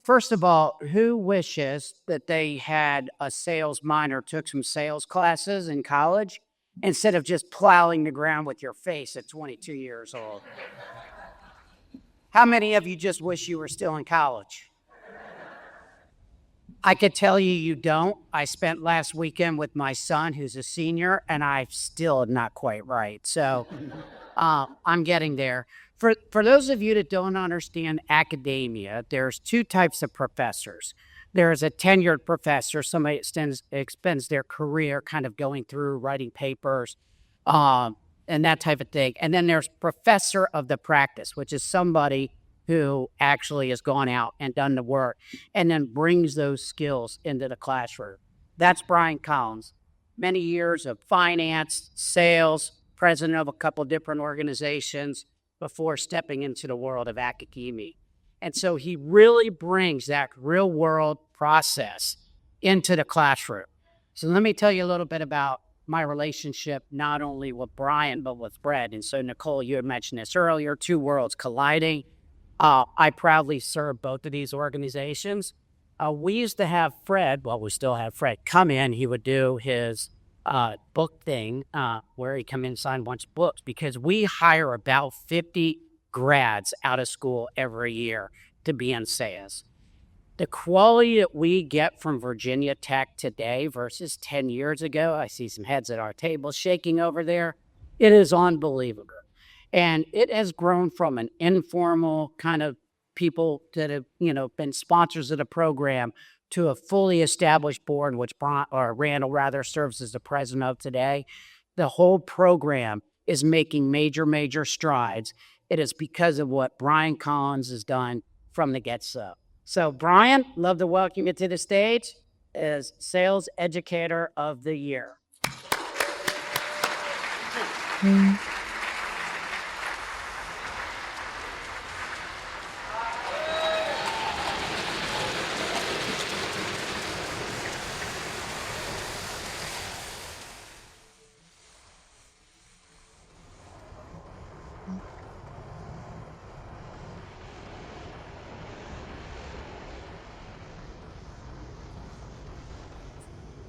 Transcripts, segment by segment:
First of all, who wishes that they had a sales minor, took some sales classes in college instead of just plowing the ground with your face at 22 years old? How many of you just wish you were still in college? I could tell you you don't. I spent last weekend with my son, who's a senior, and I'm still not quite right. So I'm getting there. For those of you that don't understand academia, there's two types of professors. There's a tenured professor, somebody that expends their career kind of going through writing papers and that type of thing. And then there's professor of the practice, which is somebody who actually has gone out and done the work and then brings those skills into the classroom. That's Brian Collins. Many years of finance, sales, president of a couple different organizations before stepping into the world of academia. And so he really brings that real world process into the classroom. So let me tell you a little bit about my relationship, not only with Brian, but with Fred. And so Nicole, you had mentioned this earlier, two worlds colliding. I proudly serve both of these organizations. We used to have Fred, well, we still have Fred, come in. He would do his book thing where he come in and sign a bunch of books because we hire about 50 grads out of school every year to be in sales. The quality that we get from Virginia Tech today versus 10 years ago, I see some heads at our table shaking over there. It is unbelievable. And it has grown from an informal kind of people that have, been sponsors of the program to a fully established board, which Randall rather serves as the president of today. The whole program is making major strides. It is because of what Brian Collins has done from the get-go. So Brian, love to welcome you to the stage as Sales Educator of the Year.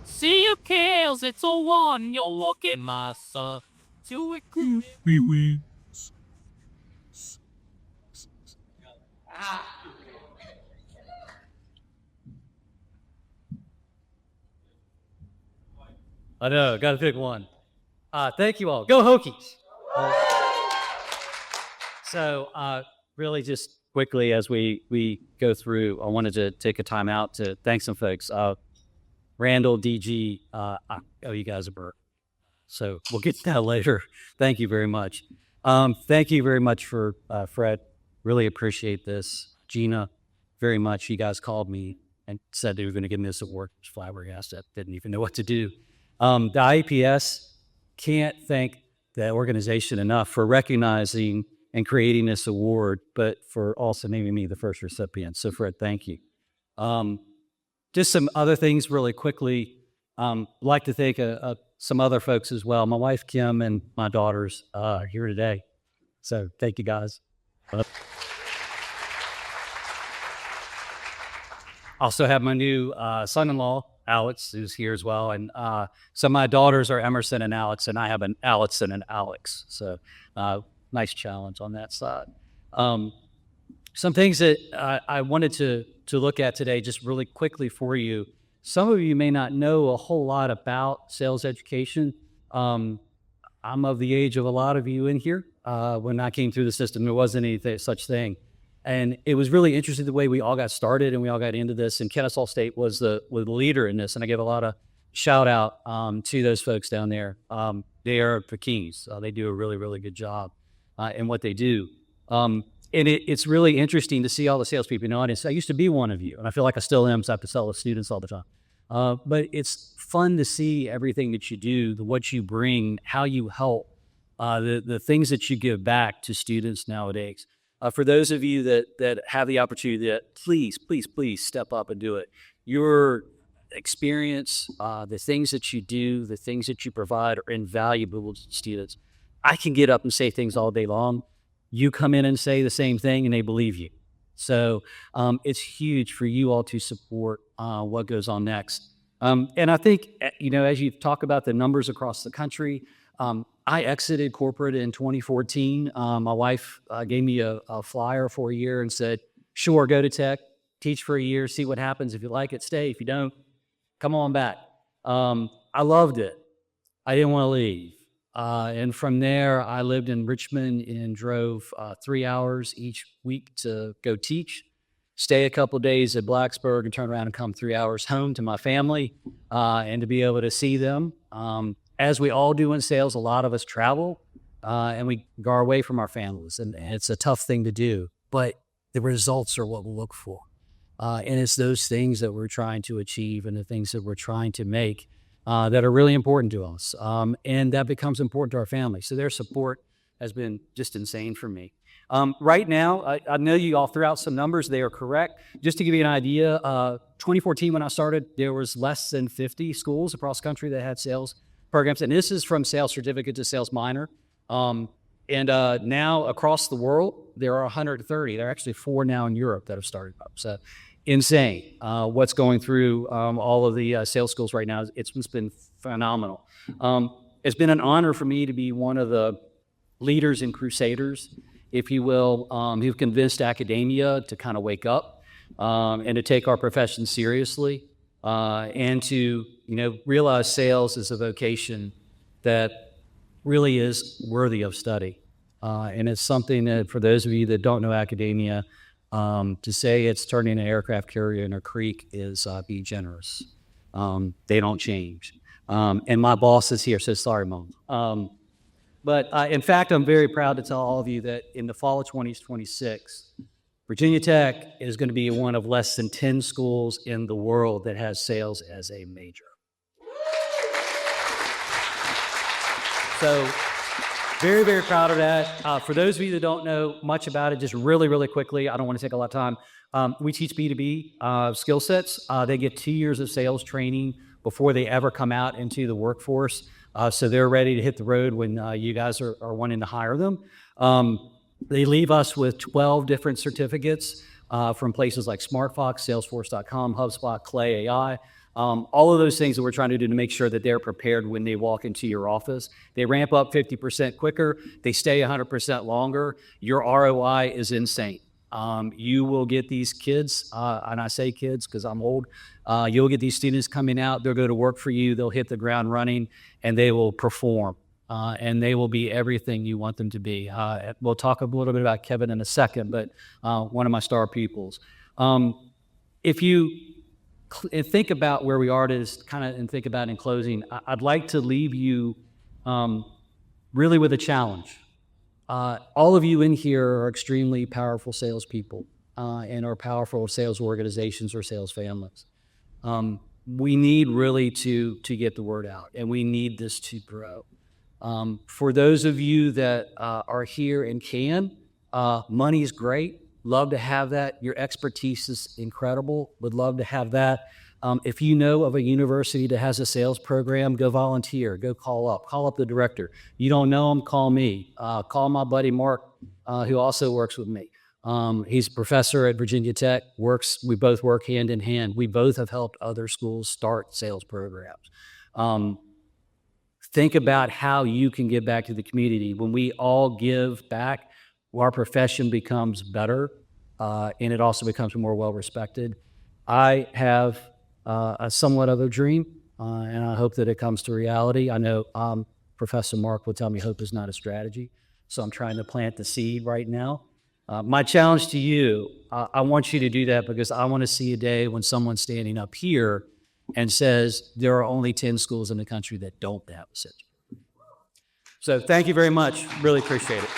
See you kills, it's a one, you're looking my son. To it, I know, got to pick one. Thank you all. Go Hokies! So really just quickly as we go through, I wanted to take a time out to thank some folks. Randall, DG, I owe you guys a burp. So we'll get to that later. Thank you very much. Thank you very much for Fred. Really appreciate this. Gina, very much. You guys called me and said they were going to give me this award. I was flabbergasted. Didn't even know what to do. The IEPS can't thank the organization enough for recognizing and creating this award, but for also naming me the first recipient. So Fred, thank you. Just some other things really quickly. I'd like to thank some other folks as well. My wife, Kim, and my daughters are here today. So thank you, guys. Also have my new son-in-law, Alex, who's here as well. And so my daughters are Emerson and Alex, and I have an Allison and Alex. So nice challenge on that side. Some things that I wanted to look at today, just really quickly for you. Some of you may not know a whole lot about sales education. I'm of the age of a lot of you in here. When I came through the system, there wasn't any such thing. And it was really interesting the way we all got started and we all got into this. And Kennesaw State was the leader in this. And I give a lot of shout out to those folks down there. They are the kings. They do a really good job in what they do. And it's really interesting to see all the salespeople in the audience. I used to be one of you, and I feel like I still am, so I have to sell to students all the time. But it's fun to see everything that you do, what you bring, how you help, the things that you give back to students nowadays. For those of you that have the opportunity, please step up and do it. Your experience, the things that you do, the things that you provide are invaluable to students. I can get up and say things all day long. You come in and say the same thing and they believe you. So it's huge for you all to support what goes on next. And I think, as you talk about the numbers across the country, I exited corporate in 2014. My wife gave me a flyer for a year and said, sure, go to tech, teach for a year, see what happens. If you like it, stay. If you don't, come on back. I loved it. I didn't want to leave. And from there, I lived in Richmond and drove 3 hours each week to go teach, stay a couple of days at Blacksburg, and turn around and come 3 hours home to my family and to be able to see them. As we all do in sales, a lot of us travel and we go away from our families, and it's a tough thing to do, but the results are what we look for. And it's those things that we're trying to achieve and the things that we're trying to make that are really important to us. And that becomes important to our family. So their support has been just insane for me. Right now, I know you all threw out some numbers. They are correct. Just to give you an idea, 2014 when I started, there was less than 50 schools across the country that had sales programs. And this is from sales certificate to sales minor. And now across the world, there are 130. There are actually 4 now in Europe that have started up. So insane what's going through all of the sales schools right now. It's been phenomenal. It's been an honor for me to be one of the leaders and crusaders, if you will, who've convinced academia to kind of wake up and to take our profession seriously and to realize sales is a vocation that really is worthy of study. And it's something that, for those of you that don't know academia, to say it's turning an aircraft carrier in a creek is be generous. They don't change. And my boss is here, so sorry, Mom. But in fact, I'm very proud to tell all of you that in the fall of 2026, Virginia Tech is going to be one of less than 10 schools in the world that has sales as a major. So very, very proud of that. For those of you that don't know much about it, just really, really quickly, I don't want to take a lot of time. We teach B2B skill sets. They get 2 years of sales training before they ever come out into the workforce. So they're ready to hit the road when you guys are wanting to hire them. They leave us with 12 different certificates from places like SmartFox, Salesforce.com, HubSpot, Clay AI. All of those things that we're trying to do to make sure that they're prepared when they walk into your office. They ramp up 50% quicker. They stay 100% longer. Your ROI is insane. You will get these kids, and I say kids because I'm old, you'll get these students coming out, they'll go to work for you, they'll hit the ground running, and they will perform. And they will be everything you want them to be. We'll talk a little bit about Kevin in a second, but one of my star pupils. If you think about where we are and think about in closing, I'd like to leave you really with a challenge. All of you in here are extremely powerful salespeople and are powerful sales organizations or sales families. We need really to get the word out, and we need this to grow. For those of you that are here and can, money is great. Love to have that. Your expertise is incredible. Would love to have that. If you know of a university that has a sales program, go volunteer, go call up the director. You don't know him, call me. Call my buddy Mark, who also works with me. He's a professor at Virginia Tech, we both work hand in hand. We both have helped other schools start sales programs. Think about how you can give back to the community. When we all give back, our profession becomes better, and it also becomes more well-respected. I have a somewhat of a dream, and I hope that it comes to reality. I know Professor Mark will tell me hope is not a strategy, so I'm trying to plant the seed right now. My challenge to you, I want you to do that because I want to see a day when someone's standing up here and says there are only 10 schools in the country that don't have a sales program. So thank you very much. Really appreciate it.